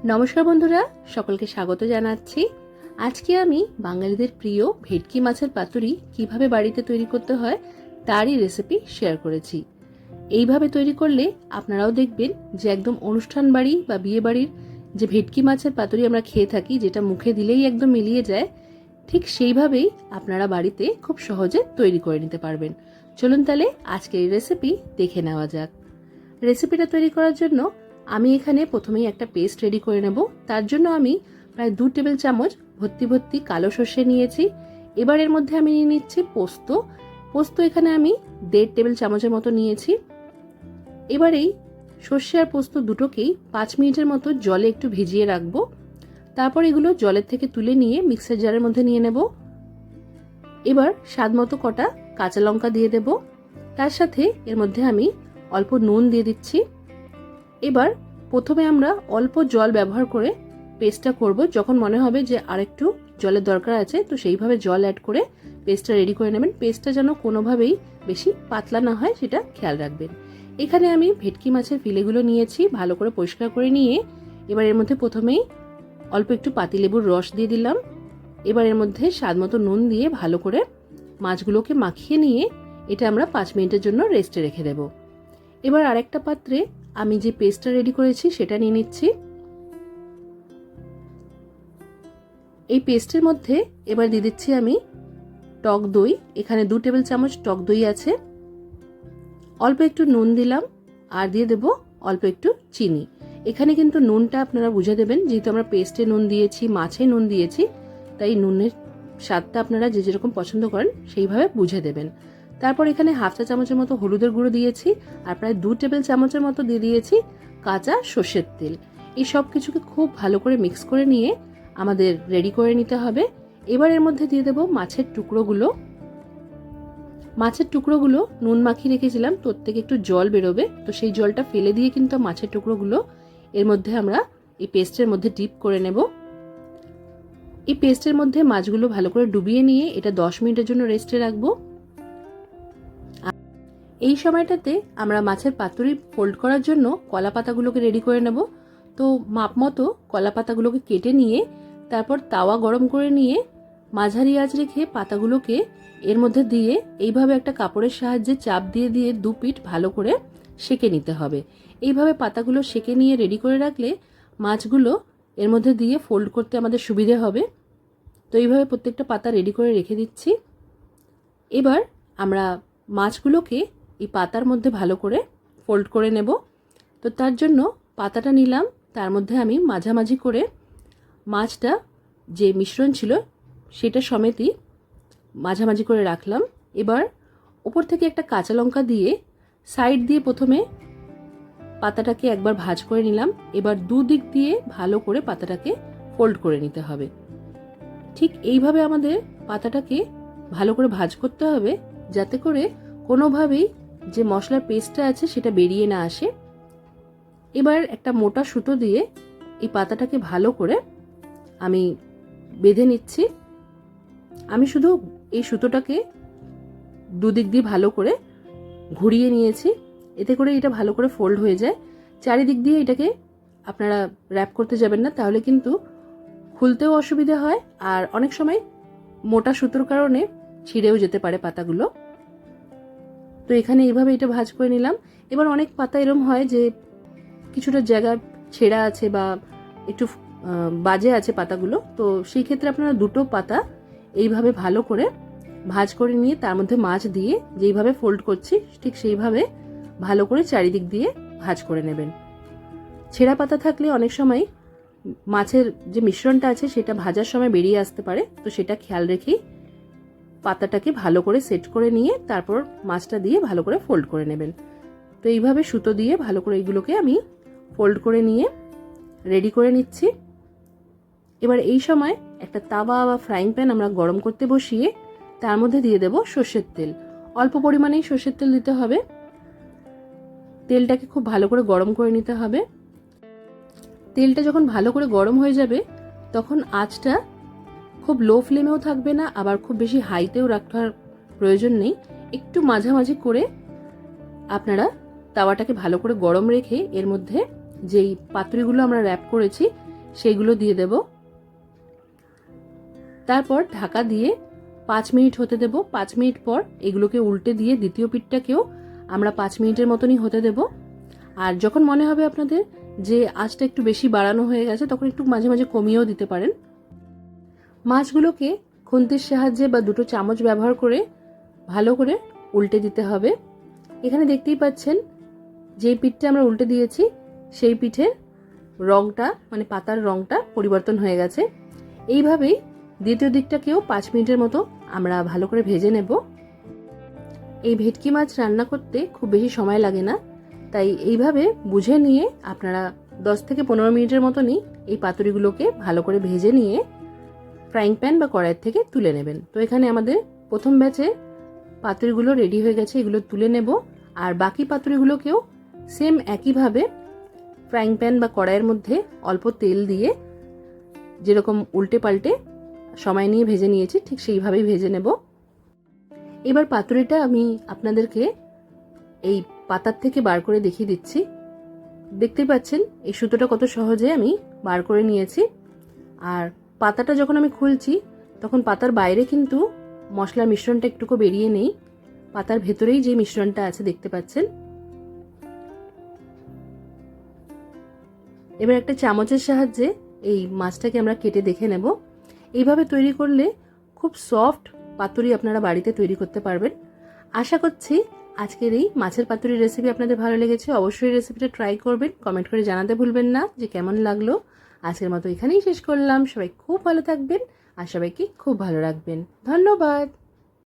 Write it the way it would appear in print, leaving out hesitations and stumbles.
নমস্কার বন্ধুরা, সকলকে স্বাগত জানাচ্ছি। আজকে আমি বাঙালিদের প্রিয় ভেটকি মাছের পাতুরি কিভাবে বাড়িতে তৈরি করতে হয় তারই রেসিপি শেয়ার করেছি। এইভাবে তৈরি করলে আপনারাও দেখবেন যে একদম অনুষ্ঠান বাড়ি বা বিয়ে বাড়ির যে ভেটকি মাছের পাতুরি আমরা খেয়ে থাকি, যেটা মুখে দিলেই একদম মিলিয়ে যায়, ঠিক সেইভাবেই আপনারা বাড়িতে খুব সহজে তৈরি করে নিতে পারবেন। চলুন তাহলে আজকের এই রেসিপি দেখে নেওয়া যাক। রেসিপিটা তৈরি করার জন্য আমি এখানে প্রথমেই একটা পেস্ট রেডি করে নেব। তার জন্য আমি প্রায় 2 টেবিল চামচ ভর্তি কালো সর্ষে নিয়েছি। এবার এর মধ্যে আমি নিয়ে নিচ্ছি পোস্ত এখানে আমি 1.5 টেবিল চামচের মতো নিয়েছি। এবার এই সর্ষে আর পোস্ত দুটোকেই 5 মিনিটের মতো জলে একটু ভিজিয়ে রাখবো। তারপর এগুলো জলের থেকে তুলে নিয়ে মিক্সার জারের মধ্যে নিয়ে নেব। এবার স্বাদ মতো কটা কাঁচা লঙ্কা দিয়ে দেব। তার সাথে এর মধ্যে আমি অল্প নুন দিয়ে দিচ্ছি। এবার প্রথমে আমরা অল্প জল ব্যবহার করে পেস্টটা করব। যখন মনে হবে যে আরেকটু জলের দরকার আছে, তো সেইভাবে জল অ্যাড করে পেস্টটা রেডি করে নেবেন। পেস্টটা যেন কোনোভাবেই বেশি পাতলা না হয় সেটা খেয়াল রাখবেন। এখানে আমি ভেটকি মাছের ফিলেগুলো নিয়েছি, ভালো করে পরিষ্কার করে নিয়ে এবার এর মধ্যে প্রথমেই অল্প একটু পাতিলেবুর রস দিয়ে দিলাম। এবার এর মধ্যে স্বাদ মতো নুন দিয়ে ভালো করে মাছগুলোকে মাখিয়ে নিয়ে এটা আমরা 5 মিনিটের জন্য রেস্টে রেখে দেব। এবার আরেকটা পাত্রে আমি যে পেস্টটা রেডি করেছি সেটা নিয়ে নিচ্ছি। এই পেস্টের মধ্যে এবার দিয়ে দিচ্ছি আমি টক দই। এখানে 2 টেবিল চামচ টক দই আছে। অল্প একটু নুন দিলাম আর দিয়ে দেব অল্প একটু চিনি। এখানে কিন্তু নুনটা আপনারা বুঝে দেবেন, যেহেতু আমরা পেস্টে নুন দিয়েছি, মাছে নুন দিয়েছি, তাই নুনের স্বাদটা আপনারা যে যেরকম পছন্দ করেন সেইভাবে বুঝে দেবেন। তারপর এখানে হাফ চা চামচের মতো হলুদের গুঁড়ো দিয়েছি আর প্রায় 2 টেবিল চামচের মতো দিয়ে দিয়েছি কাঁচা সর্ষের তেল। এই সব কিছুকে খুব ভালো করে মিক্স করে নিয়ে আমাদের রেডি করে নিতে হবে। এবার এর মধ্যে দিয়ে দেব মাছের টুকরোগুলো নুন মাখিয়ে রেখেছিলাম, তোর থেকে একটু জল বেরোবে, তো সেই জলটা ফেলে দিয়ে কিন্তু মাছের টুকরোগুলো এর মধ্যে আমরা এই পেস্টের মধ্যে ডিপ করে নেব। এই পেস্টের মধ্যে মাছগুলো ভালো করে ডুবিয়ে নিয়ে এটা 10 মিনিটের জন্য রেস্টে রাখবো। এই সময়টাতে আমরা মাছের পাতুরি ফোল্ড করার জন্য কলা পাতাগুলোকে রেডি করে নেব। তো মাপ মতো কলা পাতাগুলোকে কেটে নিয়ে তারপর তাওয়া গরম করে নিয়ে মাঝারি আঁচ রেখে পাতাগুলোকে এর মধ্যে দিয়ে এইভাবে একটা কাপড়ের সাহায্যে চাপ দিয়ে দিয়ে 2 পিঠ ভালো করে সেকে নিতে হবে। এইভাবে পাতাগুলো সেকে নিয়ে রেডি করে রাখলে মাছগুলো এর মধ্যে দিয়ে ফোল্ড করতে আমাদের সুবিধে হবে। তো এইভাবে প্রত্যেকটা পাতা রেডি করে রেখে দিচ্ছি। এবার আমরা মাছগুলোকে এই পাতার মধ্যে ভালো করে ফোল্ড করে নেব। তো তার জন্য পাতাটা নিলাম, তার মধ্যে আমি মাঝামাঝি করে মাছটা যে মিশ্রণ ছিল সেটা সমেতই মাঝামাঝি করে রাখলাম। এবার উপর থেকে একটা কাঁচা লঙ্কা দিয়ে সাইড দিয়ে প্রথমে পাতাটাকে একবার ভাঁজ করে নিলাম। এবার দুদিক দিয়ে ভালো করে পাতাটাকে ফোল্ড করে নিতে হবে। ঠিক এইভাবে আমাদের পাতাটাকে ভালো করে ভাঁজ করতে হবে, যাতে করে কোনোভাবেই যে মশলার পেস্টটা আছে সেটা বেরিয়ে না আসে। এবার একটা মোটা সুতো দিয়ে এই পাতাটাকে ভালো করে আমি বেঁধে নিচ্ছি। আমি শুধু এই সুতোটাকে দুদিক দিয়ে ভালো করে ঘুরিয়ে নিয়েছি, এতে করে এটা ভালো করে ফোল্ড হয়ে যায়। চারিদিক দিয়ে এটাকে আপনারা র্যাপ করতে যাবেন না, তাহলে কিন্তু খুলতেও অসুবিধা হয় আর অনেক সময় মোটা সুতোর কারণে ছিঁড়েও যেতে পারে পাতাগুলো। তো এখানে এইভাবে এটা ভাঁজ করে নিলাম। এবার অনেক পাতা এরম হয় যে কিছুটা জায়গা ছেঁড়া আছে বা একটু বাজে আছে পাতাগুলো, তো সেই ক্ষেত্রে আপনারা 2টো পাতা এইভাবে ভালো করে ভাঁজ করে নিয়ে তার মধ্যে মাছ দিয়ে যেইভাবে ফোল্ড করছি ঠিক সেইভাবে ভালো করে চারিদিক দিয়ে ভাঁজ করে নেবেন। ছেঁড়া পাতা থাকলে অনেক সময় মাছের যে মিশ্রণটা আছে সেটা ভাজার সময় বেরিয়ে আসতে পারে, তো সেটা খেয়াল রেখেই পাতাটাকে ভালো করে সেট করে নিয়ে তারপর মাছটা দিয়ে ভালো করে ফোল্ড করে নেবেন। তো এইভাবে সুতো দিয়ে ভালো করে এইগুলোকে আমি ফোল্ড করে নিয়ে রেডি করে নিচ্ছি। এবার এই সময় একটা তাওয়া বা ফ্রাইং প্যান আমরা গরম করতে বসিয়ে তার মধ্যে দিয়ে দেব সর্ষের তেল। অল্প পরিমাণেই সর্ষের তেল দিতে হবে। তেলটাকে খুব ভালো করে গরম করে নিতে হবে। তেলটা যখন ভালো করে গরম হয়ে যাবে তখন আঁচটা খুব লো ফ্লেমেও থাকবে না, আবার খুব বেশি হাইতেও রাখার প্রয়োজন নেই। একটু মাঝামাঝি করে আপনারা তাওয়াটাকে ভালো করে গরম রেখে এর মধ্যে যেই পাতুরিগুলো আমরা র্যাপ করেছি সেইগুলো দিয়ে দেব। তারপর ঢাকা দিয়ে 5 মিনিট হতে দেব। 5 মিনিট পর এগুলোকে উল্টে দিয়ে দ্বিতীয় পিঠটাকেও আমরা 5 মিনিটের মতনই হতে দেব। আর যখন মনে হবে আপনাদের যে আঁচটা একটু বেশি বাড়ানো হয়ে গেছে, তখন একটু মাঝে মাঝে কমিয়েও দিতে পারেন। মাছগুলোকে খুন্তির সাহায্যে বা দুটো চামচ ব্যবহার করে ভালো করে উল্টে দিতে হবে। এখানে দেখতেই পাচ্ছেন যে পিঠটা আমরা উল্টে দিয়েছি সেই পিঠের রংটা মানে পাতার রংটা পরিবর্তন হয়ে গেছে। এইভাবেই দ্বিতীয় দিকটাকেও 5 মিনিটের মতো আমরা ভালো করে ভেজে নেব। এই ভেটকি মাছ রান্না করতে খুব বেশি সময় লাগে না, তাই এইভাবে বুঝে নিয়ে আপনারা 10 থেকে 15 মিনিটের মতনই এই পাতুরিগুলোকে ভালো করে ভেজে নিয়ে ফ্রাইং প্যান বা কড়াইয়ের থেকে তুলে নেবেন। তো এখানে আমাদের প্রথম ব্যাচে পাতুরিগুলো রেডি হয়ে গেছে, এগুলো তুলে নেব। আর বাকি পাতুরিগুলোকেও সেম একইভাবে ফ্রাইং প্যান বা কড়াইয়ের মধ্যে অল্প তেল দিয়ে যেরকম উল্টে পাল্টে সময় নিয়ে ভেজে নিয়েছি ঠিক সেইভাবেই ভেজে নেব। এবার পাতুরিটা আমি আপনাদেরকে এই পাতার থেকে বার করে দেখিয়ে দিচ্ছি। দেখতেই পাচ্ছেন এই সুতোটা কত সহজে আমি বার করে নিয়েছি। আর পাতাটা যখন আমি খুলছি তখন পাতার বাইরে কিন্তু মশলার মিশ্রণটা একটুকু বেরিয়ে নেই, পাতার ভেতরেই যে মিশ্রণটা আছে দেখতে পাচ্ছেন। এবার একটা চামচের সাহায্যে এই মাছটাকে আমরা কেটে দেখে নেব। এইভাবে তৈরি করলে খুব সফট পাতুরি আপনারা বাড়িতে তৈরি করতে পারবেন। আশা করছি আজকের এই মাছের পাতুরির রেসিপি আপনাদের ভালো লেগেছে। অবশ্যই রেসিপিটা ট্রাই করবেন, কমেন্ট করে জানাতে ভুলবেন না যে কেমন লাগলো। আজকের মতো এখানেই শেষ করলাম। সবাই খুব ভালো থাকবেন আর সবাইকে খুব ভালো রাখবেন। ধন্যবাদ।